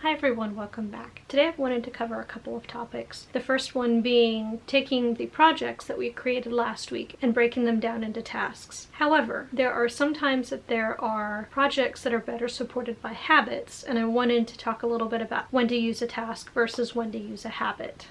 Hi everyone, welcome back. Today I've wanted to cover a couple of topics. The first one being taking the projects that we created last week and breaking them down into tasks. However, there are some times that there are projects that are better supported by habits, and I wanted to talk a little bit about when to use a task versus when to use a habit.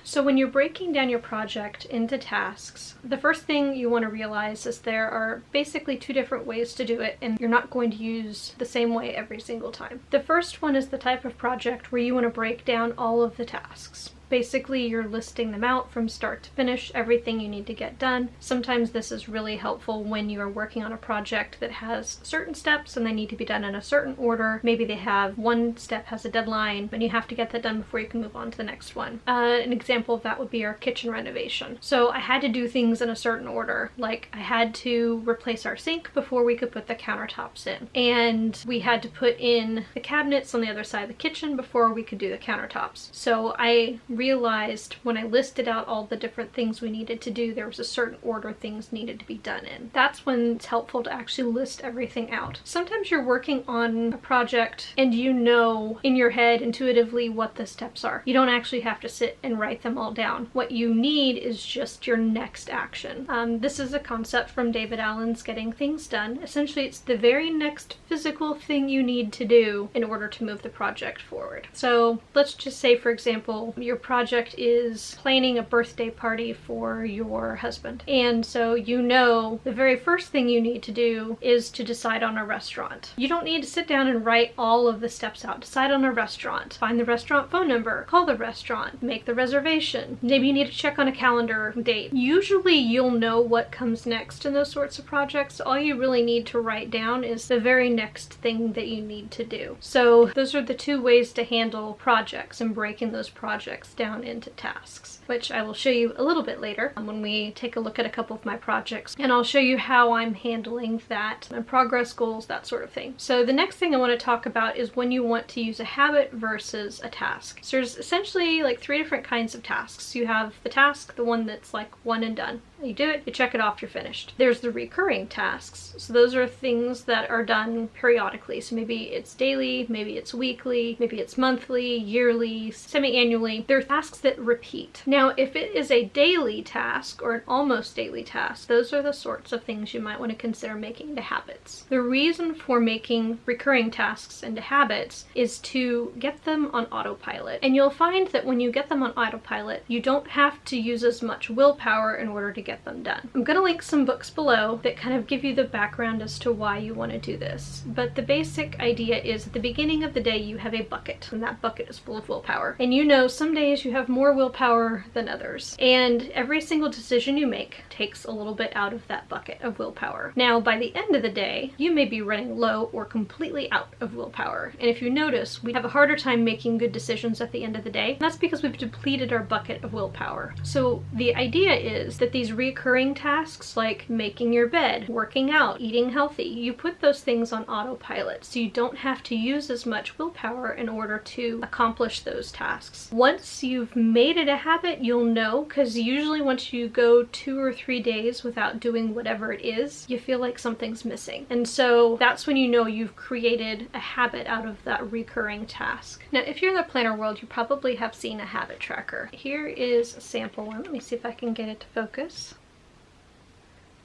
So when you're breaking down your project into tasks, the first thing you want to realize is there are basically two different ways to do it, and you're not going to use the same way every single time. The first one is the type of project where you want to break down all of the tasks. Basically, you're listing them out from start to finish, everything you need to get done. Sometimes this is really helpful when you are working on a project that has certain steps and they need to be done in a certain order. Maybe they have one step has a deadline and you have to get that done before you can move on to the next one. An example of that would be our kitchen renovation. So I had to do things in a certain order. Like I had to replace our sink before we could put the countertops in. And we had to put in the cabinets on the other side of the kitchen before we could do the countertops. So I realized when I listed out all the different things we needed to do, there was a certain order things needed to be done in. That's when it's helpful to actually list everything out. Sometimes you're working on a project and you know in your head intuitively what the steps are. You don't actually have to sit and write them all down. What you need is just your next action. This is a concept from David Allen's Getting Things Done. Essentially, it's the very next physical thing you need to do in order to move the project forward. So let's just say, for example, your project is planning a birthday party for your husband. And so you know the very first thing you need to do is to decide on a restaurant. You don't need to sit down and write all of the steps out. Decide on a restaurant. Find the restaurant phone number. Call the restaurant. Make the reservation. Maybe you need to check on a calendar date. Usually you'll know what comes next in those sorts of projects. All you really need to write down is the very next thing that you need to do. So those are the two ways to handle projects and breaking those projects down into tasks, which I will show you a little bit later when we take a look at a couple of my projects, and I'll show you how I'm handling that and progress goals, that sort of thing. So the next thing I want to talk about is when you want to use a habit versus a task. So there's essentially like three different kinds of tasks. You have the task, the one that's like one and done. You do it, you check it off, you're finished. There's the recurring tasks. So those are things that are done periodically. So maybe it's daily, maybe it's weekly, maybe it's monthly, yearly, semi-annually. They're tasks that repeat. Now, if it is a daily task or an almost daily task, those are the sorts of things you might want to consider making into habits. The reason for making recurring tasks into habits is to get them on autopilot. And you'll find that when you get them on autopilot, you don't have to use as much willpower in order to get them done. I'm going to link some books below that kind of give you the background as to why you want to do this. But the basic idea is at the beginning of the day you have a bucket, and that bucket is full of willpower. And you know some days you have more willpower than others. And every single decision you make takes a little bit out of that bucket of willpower. Now, by the end of the day, you may be running low or completely out of willpower. And if you notice, we have a harder time making good decisions at the end of the day. And that's because we've depleted our bucket of willpower. So the idea is that these recurring tasks like making your bed, working out, eating healthy, you put those things on autopilot so you don't have to use as much willpower in order to accomplish those tasks. Once you've made it a habit, you'll know, because usually once you go 2 or 3 days without doing whatever it is, you feel like something's missing. And so that's when you know you've created a habit out of that recurring task. Now, if you're in the planner world, you probably have seen a habit tracker. Here is a sample one. Let me see if I can get it to focus.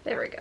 There we go.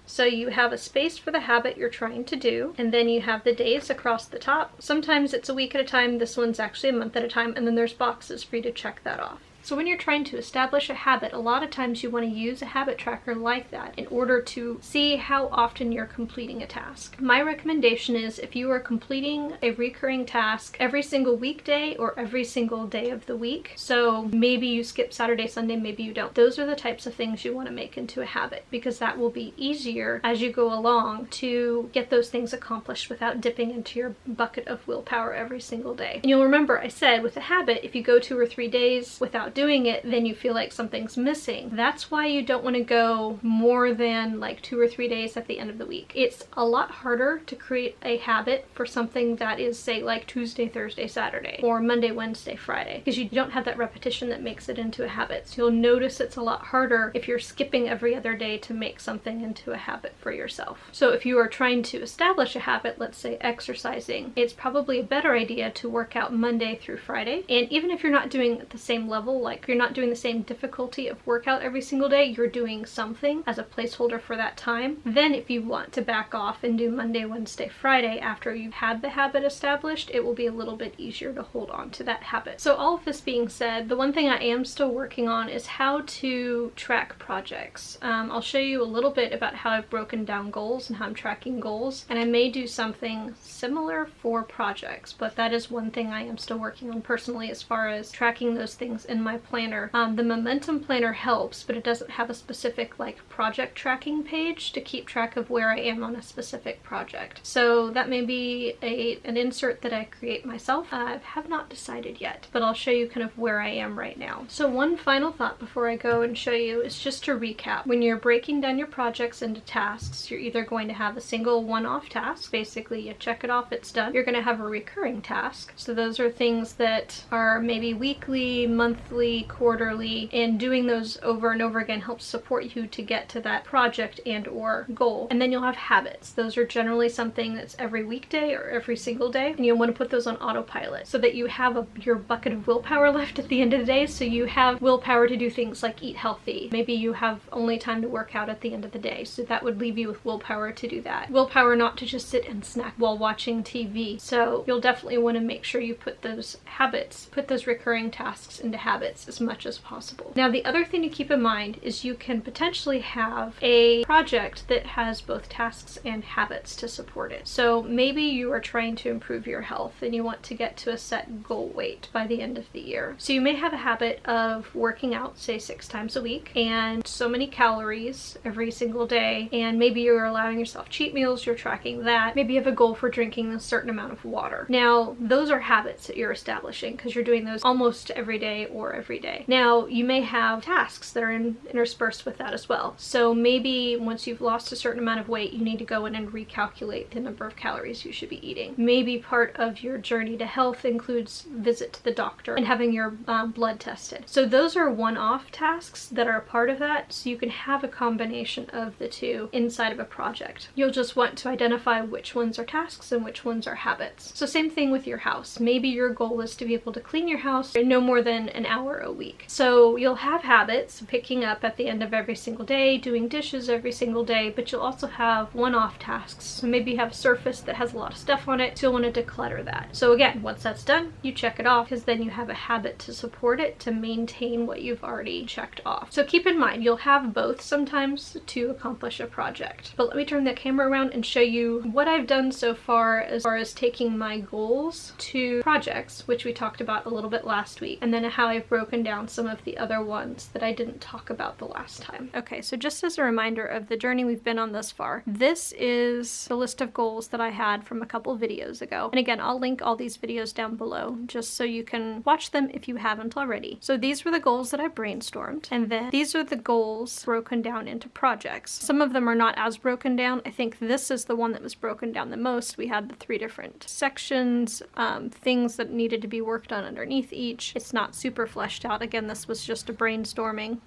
So you have a space for the habit you're trying to do, and then you have the days across the top. Sometimes it's a week at a time, this one's actually a month at a time, and then there's boxes for you to check that off. So when you're trying to establish a habit, a lot of times you want to use a habit tracker like that in order to see how often you're completing a task. My recommendation is if you are completing a recurring task every single weekday or every single day of the week, so maybe you skip Saturday, Sunday, maybe you don't. Those are the types of things you want to make into a habit, because that will be easier as you go along to get those things accomplished without dipping into your bucket of willpower every single day. And you'll remember I said with a habit, if you go 2 or 3 days without doing it, then you feel like something's missing. That's why you don't want to go more than like 2 or 3 days at the end of the week. It's a lot harder to create a habit for something that is, say, like Tuesday, Thursday, Saturday, or Monday, Wednesday, Friday, because you don't have that repetition that makes it into a habit. So you'll notice it's a lot harder if you're skipping every other day to make something into a habit for yourself. So if you are trying to establish a habit, let's say exercising, it's probably a better idea to work out Monday through Friday. And even if you're not doing at the same level, like you're not doing the same difficulty of workout every single day, you're doing something as a placeholder for that time. Then if you want to back off and do Monday, Wednesday, Friday after you've had the habit established, it will be a little bit easier to hold on to that habit. So all of this being said, the one thing I am still working on is how to track projects. I'll show you a little bit about how I've broken down goals and how I'm tracking goals, and I may do something similar for projects, but that is one thing I am still working on personally as far as tracking those things in my planner. The Momentum Planner helps, but it doesn't have a specific like project tracking page to keep track of where I am on a specific project. So that may be an insert that I create myself. I have not decided yet, but I'll show you kind of where I am right now. So one final thought before I go and show you is just to recap. When you're breaking down your projects into tasks, you're either going to have a single one-off task. Basically, you check it off, it's done. You're going to have a recurring task. So those are things that are maybe weekly, monthly, quarterly, and doing those over and over again helps support you to get to that project and or goal. And then you'll have habits. Those are generally something that's every weekday or every single day, and you'll want to put those on autopilot so that you have your bucket of willpower left at the end of the day, so you have willpower to do things like eat healthy. Maybe you have only time to work out at the end of the day, so that would leave you with willpower to do that. Willpower not to just sit and snack while watching TV. So you'll definitely want to make sure you put those habits, put those recurring tasks into habits as much as possible. Now the other thing to keep in mind is you can potentially have a project that has both tasks and habits to support it. So maybe you are trying to improve your health and you want to get to a set goal weight by the end of the year. So you may have a habit of working out, say 6 times a week, and so many calories every single day, and maybe you're allowing yourself cheat meals, you're tracking that. Maybe you have a goal for drinking a certain amount of water. Now those are habits that you're establishing because you're doing those almost every day or every day. Now you may have tasks that are interspersed with that as well. So maybe once you've lost a certain amount of weight, you need to go in and recalculate the number of calories you should be eating. Maybe part of your journey to health includes visit to the doctor and having your blood tested. So those are one-off tasks that are a part of that, so you can have a combination of the two inside of a project. You'll just want to identify which ones are tasks and which ones are habits. So same thing with your house. Maybe your goal is to be able to clean your house no more than an hour a week. So you'll have habits, picking up at the end of every single day, doing dishes every single day, but you'll also have one-off tasks. So maybe you have a surface that has a lot of stuff on it, so you'll want to declutter that. So again, once that's done, you check it off, because then you have a habit to support it, to maintain what you've already checked off. So keep in mind, you'll have both sometimes to accomplish a project. But let me turn the camera around and show you what I've done so far as taking my goals to projects, which we talked about a little bit last week, and then how I've broken down some of the other ones that I didn't talk about the last time. Okay, so just as a reminder of the journey we've been on thus far, this is the list of goals that I had from a couple videos ago. And again, I'll link all these videos down below just so you can watch them if you haven't already. So these were the goals that I brainstormed, and then these are the goals broken down into projects. Some of them are not as broken down. I think this is the one that was broken down the most. We had the 3 different sections, things that needed to be worked on underneath each. It's not super fleshed out. Again, this was just a brainstorming.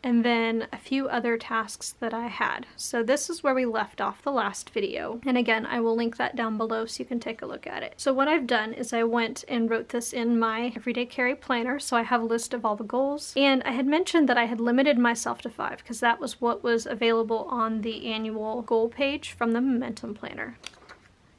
And then a few other tasks that I had. So this is where we left off the last video. And again, I will link that down below so you can take a look at it. So what I've done is I went and wrote this in my Everyday Carry Planner. So I have a list of all the goals. And I had mentioned that I had limited myself to 5 because that was what was available on the annual goal page from the Momentum Planner.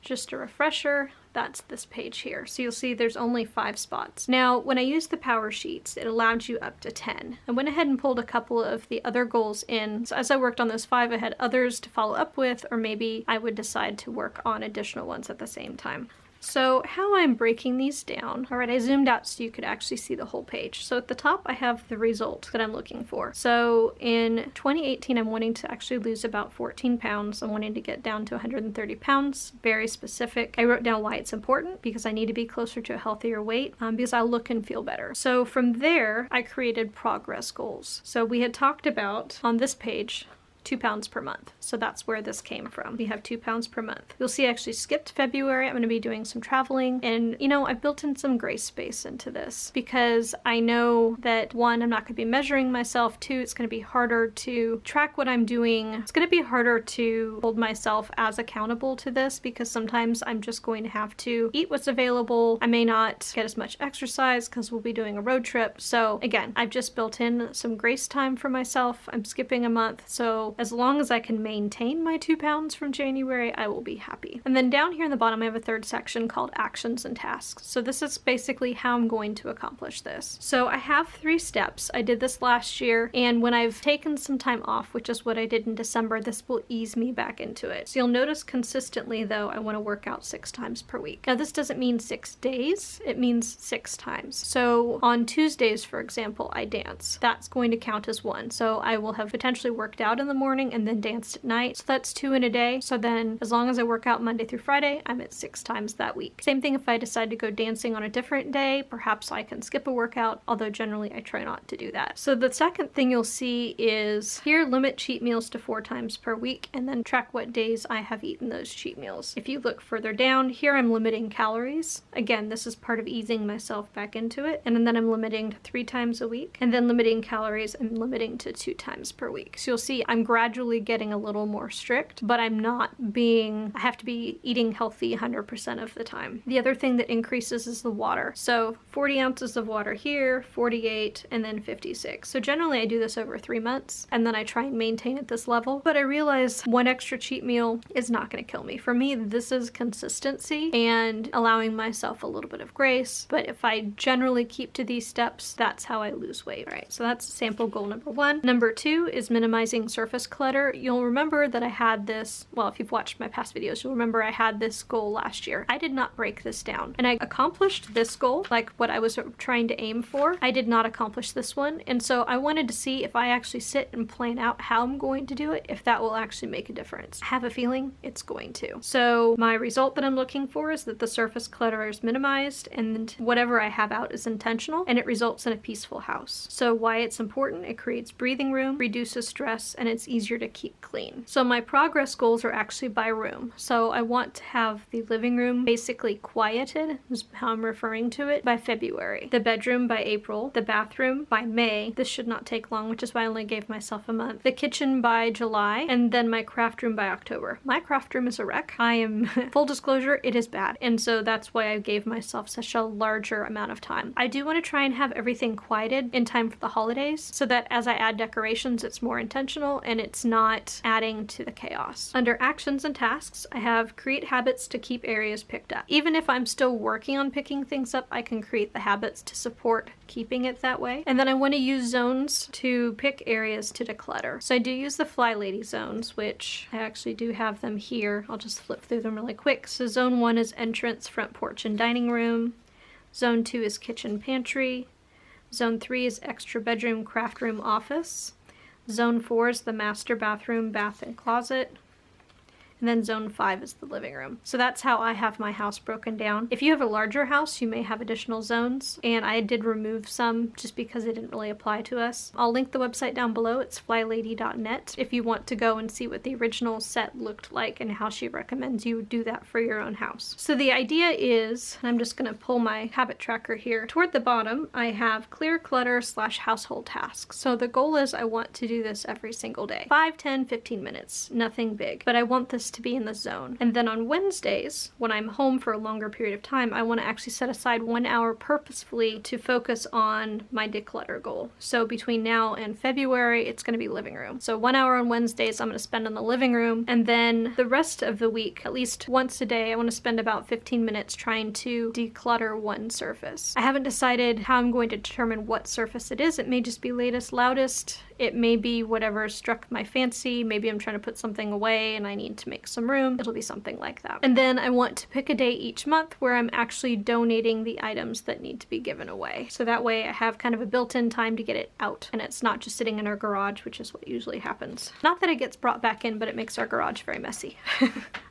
Just a refresher, that's this page here. So you'll see there's only 5 spots. Now, when I used the power sheets, it allowed you up to 10. I went ahead and pulled a couple of the other goals in. So as I worked on those 5, I had others to follow up with, or maybe I would decide to work on additional ones at the same time. So how I'm breaking these down, all right, I zoomed out so you could actually see the whole page. So at the top, I have the result that I'm looking for. So in 2018, I'm wanting to actually lose about 14 pounds. I'm wanting to get down to 130 pounds, very specific. I wrote down why it's important, because I need to be closer to a healthier weight, because I look and feel better. So from there, I created progress goals. So we had talked about on this page, 2 pounds per month. So that's where this came from. We have 2 pounds per month. You'll see I actually skipped February. I'm going to be doing some traveling, and you know, I've built in some grace space into this because I know that 1, I'm not going to be measuring myself. 2, it's going to be harder to track what I'm doing. It's going to be harder to hold myself as accountable to this because sometimes I'm just going to have to eat what's available. I may not get as much exercise because we'll be doing a road trip. So again, I've just built in some grace time for myself. I'm skipping a month. So as long as I can maintain my 2 pounds from January, I will be happy. And then down here in the bottom, I have a third section called actions and tasks. So this is basically how I'm going to accomplish this. So I have 3 steps. I did this last year, and when I've taken some time off, which is what I did in December, this will ease me back into it. So you'll notice consistently, though, I want to work out 6 times per week. Now this doesn't mean 6 days, it means 6 times. So on Tuesdays, for example, I dance. That's going to count as 1. So I will have potentially worked out in the morning and then danced at night. So that's 2 in a day. So then as long as I work out Monday through Friday, I'm at 6 times that week. Same thing if I decide to go dancing on a different day, perhaps I can skip a workout, although generally I try not to do that. So the second thing you'll see is here, limit cheat meals to 4 times per week, and then track what days I have eaten those cheat meals. If you look further down, here I'm limiting calories. Again, this is part of easing myself back into it. And then I'm limiting to 3 times a week, and then limiting calories and limiting to 2 times per week. So you'll see I'm gradually getting a little more strict, but I'm not being, I have to be eating healthy 100% of the time. The other thing that increases is the water. So 40 ounces of water here, 48, and then 56. So generally I do this over 3 months, and then I try and maintain at this level. But I realize 1 extra cheat meal is not going to kill me. For me, this is consistency and allowing myself a little bit of grace. But if I generally keep to these steps, that's how I lose weight. All right, so that's sample goal number 1. Number 2 is minimizing surface clutter. You'll remember that I had this, well, if you've watched my past videos, you'll remember I had this goal last year. I did not break this down, and I accomplished this goal, like what I was trying to aim for. I did not accomplish this one, and so I wanted to see if I actually sit and plan out how I'm going to do it, if that will actually make a difference. I have a feeling it's going to. So my result that I'm looking for is that the surface clutter is minimized, and whatever I have out is intentional, and it results in a peaceful house. So why it's important: it creates breathing room, reduces stress, and it's easier to keep clean. So my progress goals are actually by room. So I want to have the living room basically quieted, is how I'm referring to it, by February. The bedroom by April. The bathroom by May. This should not take long, which is why I only gave myself a month. The kitchen by July, and then my craft room by October. My craft room is a wreck. I am, full disclosure, it is bad. And so that's why I gave myself such a larger amount of time. I do want to try and have everything quieted in time for the holidays so that as I add decorations, it's more intentional and it's not adding to the chaos. Under actions and tasks, I have create habits to keep areas picked up. Even if I'm still working on picking things up, I can create the habits to support keeping it that way. And then I want to use zones to pick areas to declutter. So I do use the Fly Lady zones, which I actually do have them here. I'll just flip through them really quick. So zone 1 is entrance, front porch, and dining room. Zone 2 is kitchen, pantry. Zone 3 is extra bedroom, craft room, office. Zone 4 is the master bathroom, bath, and closet. And then zone 5 is the living room. So that's how I have my house broken down. If you have a larger house, you may have additional zones, and I did remove some just because it didn't really apply to us. I'll link the website down below. It's flylady.net if you want to go and see what the original set looked like and how she recommends you do that for your own house. So the idea is, I'm just going to pull my habit tracker here. Toward the bottom, I have clear clutter / household tasks. So the goal is I want to do this every single day. 5, 10, 15 minutes, nothing big, but I want this to be in the zone. And then on Wednesdays, when I'm home for a longer period of time, I want to actually set aside 1 hour purposefully to focus on my declutter goal. So between now and February, it's going to be living room. So 1 hour on Wednesdays I'm going to spend in the living room, and then the rest of the week, at least once a day, I want to spend about 15 minutes trying to declutter 1 surface. I haven't decided how I'm going to determine what surface it is. It may just be latest, loudest. It may be whatever struck my fancy. Maybe I'm trying to put something away and I need to make some room. It'll be something like that. And then I want to pick a day each month where I'm actually donating the items that need to be given away. So that way I have kind of a built-in time to get it out and it's not just sitting in our garage, which is what usually happens. Not that it gets brought back in, but it makes our garage very messy.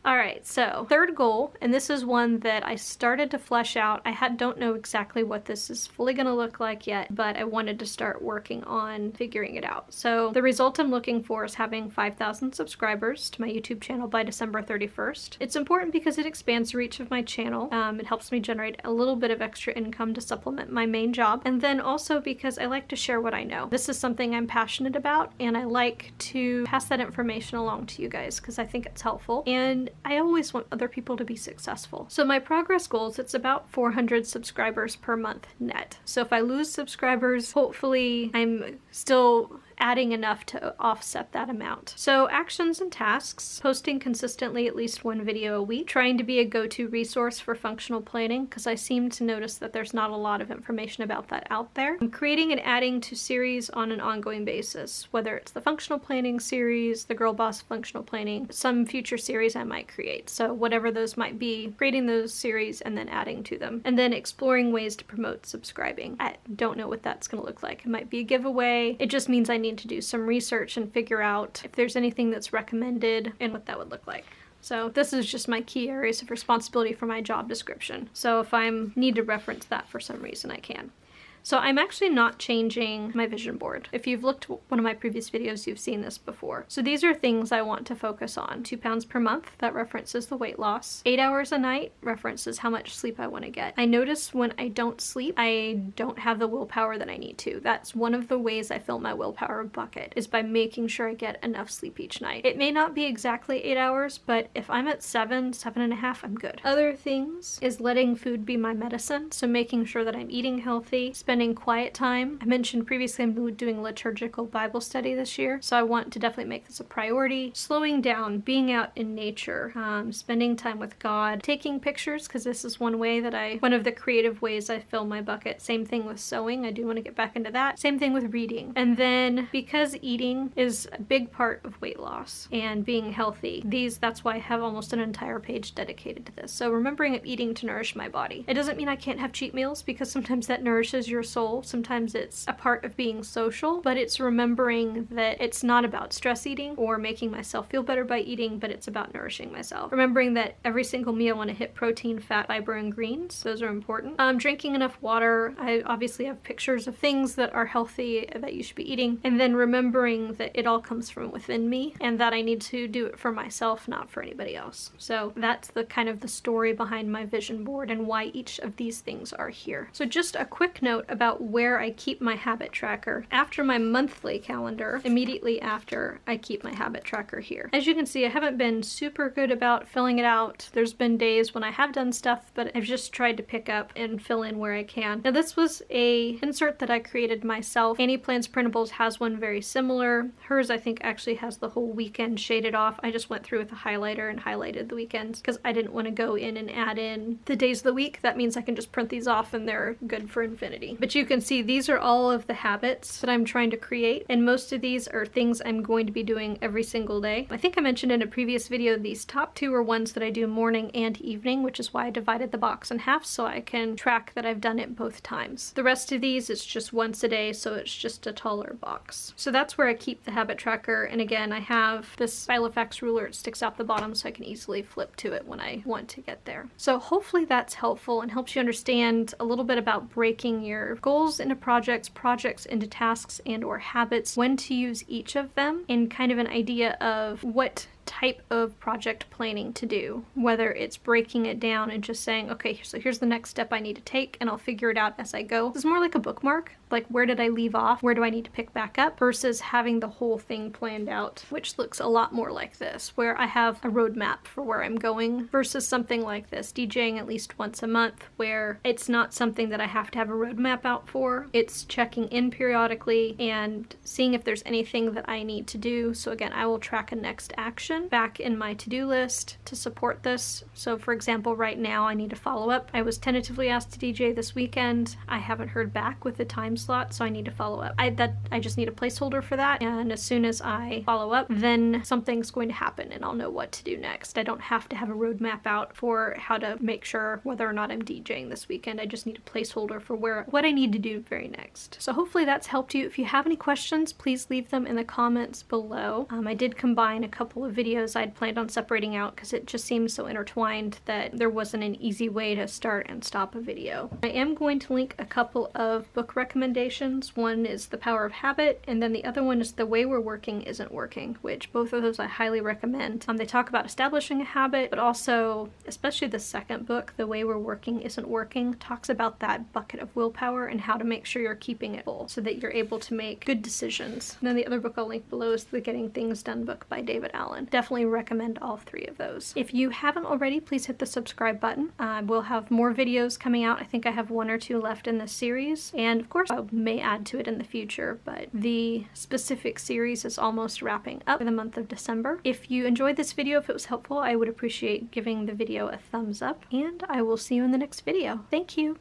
All right, so third goal, and this is one that I started to flesh out. I don't know exactly what this is fully going to look like yet, but I wanted to start working on figuring it out. So the result I'm looking for is having 5,000 subscribers to my YouTube channel by December 31st. It's important because it expands the reach of my channel. It helps me generate a little bit of extra income to supplement my main job, and then also because I like to share what I know. This is something I'm passionate about, and I like to pass that information along to you guys because I think it's helpful, and I always want other people to be successful. So my progress goals, it's about 400 subscribers per month net. So if I lose subscribers, hopefully I'm still adding enough to offset that amount. So actions and tasks: posting consistently at least one video a week, trying to be a go-to resource for functional planning because I seem to notice that there's not a lot of information about that out there. I'm creating and adding to series on an ongoing basis, whether it's the functional planning series, the Girlboss functional planning, some future series I might create. So whatever those might be, creating those series and then adding to them. And then exploring ways to promote subscribing. I don't know what that's going to look like. It might be a giveaway. It just means I need to do some research and figure out if there's anything that's recommended and what that would look like. So this is just my key areas of responsibility for my job description. So if I need to reference that for some reason, I can. So I'm actually not changing my vision board. If you've looked at one of my previous videos, you've seen this before. So these are things I want to focus on. 2 pounds per month, that references the weight loss. 8 hours a night references how much sleep I want to get. I notice when I don't sleep, I don't have the willpower that I need to. That's one of the ways I fill my willpower bucket, is by making sure I get enough sleep each night. It may not be exactly 8 hours, but if I'm at 7.5, I'm good. Other things is letting food be my medicine. So making sure that I'm eating healthy, spending quiet time. I mentioned previously I'm doing liturgical Bible study this year, so I want to definitely make this a priority. Slowing down, being out in nature, spending time with God, taking pictures, because this is one way that one of the creative ways I fill my bucket. Same thing with sewing. I do want to get back into that. Same thing with reading. And then because eating is a big part of weight loss and being healthy, that's why I have almost an entire page dedicated to this. So remembering of eating to nourish my body. It doesn't mean I can't have cheat meals, because sometimes that nourishes your soul. Sometimes it's a part of being social, but it's remembering that it's not about stress eating or making myself feel better by eating, but it's about nourishing myself. Remembering that every single meal I want to hit protein, fat, fiber, and greens. Those are important. Drinking enough water. I obviously have pictures of things that are healthy that you should be eating, and then remembering that it all comes from within me and that I need to do it for myself, not for anybody else. So that's the kind of the story behind my vision board and why each of these things are here. So just a quick note about where I keep my habit tracker. After my monthly calendar, immediately after, I keep my habit tracker here. As you can see, I haven't been super good about filling it out. There's been days when I have done stuff, but I've just tried to pick up and fill in where I can. Now this was a insert that I created myself. Annie Plans Printables has one very similar. Hers, I think, actually has the whole weekend shaded off. I just went through with a highlighter and highlighted the weekends because I didn't want to go in and add in the days of the week. That means I can just print these off and they're good for infinity. But you can see these are all of the habits that I'm trying to create, and most of these are things I'm going to be doing every single day. I think I mentioned in a previous video these top 2 are ones that I do morning and evening, which is why I divided the box in half so I can track that I've done it both times. The rest of these it's just once a day, so it's just a taller box. So that's where I keep the habit tracker, and again I have this Filofax ruler. It sticks out the bottom so I can easily flip to it when I want to get there. So hopefully that's helpful and helps you understand a little bit about breaking your goals into projects into tasks and or habits, when to use each of them, and kind of an idea of what type of project planning to do, whether it's breaking it down and just saying, okay, so here's the next step I need to take and I'll figure it out as I go. It's more like a bookmark, like where did I leave off, where do I need to pick back up, versus having the whole thing planned out, which looks a lot more like this, where I have a roadmap for where I'm going, versus something like this, DJing at least once a month, where it's not something that I have to have a roadmap out for. It's checking in periodically and seeing if there's anything that I need to do. So again, I will track a next action action back in my to-do list to support this. So for example, right now I need to follow up. I was tentatively asked to DJ this weekend. I haven't heard back with the time slot, so I need to follow up. I just need a placeholder for that, and as soon as I follow up, then something's going to happen and I'll know what to do next. I don't have to have a roadmap out for how to make sure whether or not I'm DJing this weekend. I just need a placeholder for what I need to do very next. So hopefully that's helped you. If you have any questions, please leave them in the comments below. I did combine a couple of videos I'd planned on separating out because it just seems so intertwined that there wasn't an easy way to start and stop a video. I am going to link a couple of book recommendations. One is The Power of Habit, and then the other one is The Way We're Working Isn't Working, which both of those I highly recommend. They talk about establishing a habit, but also, especially the second book, The Way We're Working Isn't Working, talks about that bucket of willpower and how to make sure you're keeping it full so that you're able to make good decisions. And then the other book I'll link below is the Getting Things Done book by David Allen. Definitely recommend all three of those. If you haven't already, please hit the subscribe button. We'll have more videos coming out. I think I have 1 or 2 left in this series, and of course I may add to it in the future, but the specific series is almost wrapping up for the month of December. If you enjoyed this video, if it was helpful, I would appreciate giving the video a thumbs up, and I will see you in the next video. Thank you!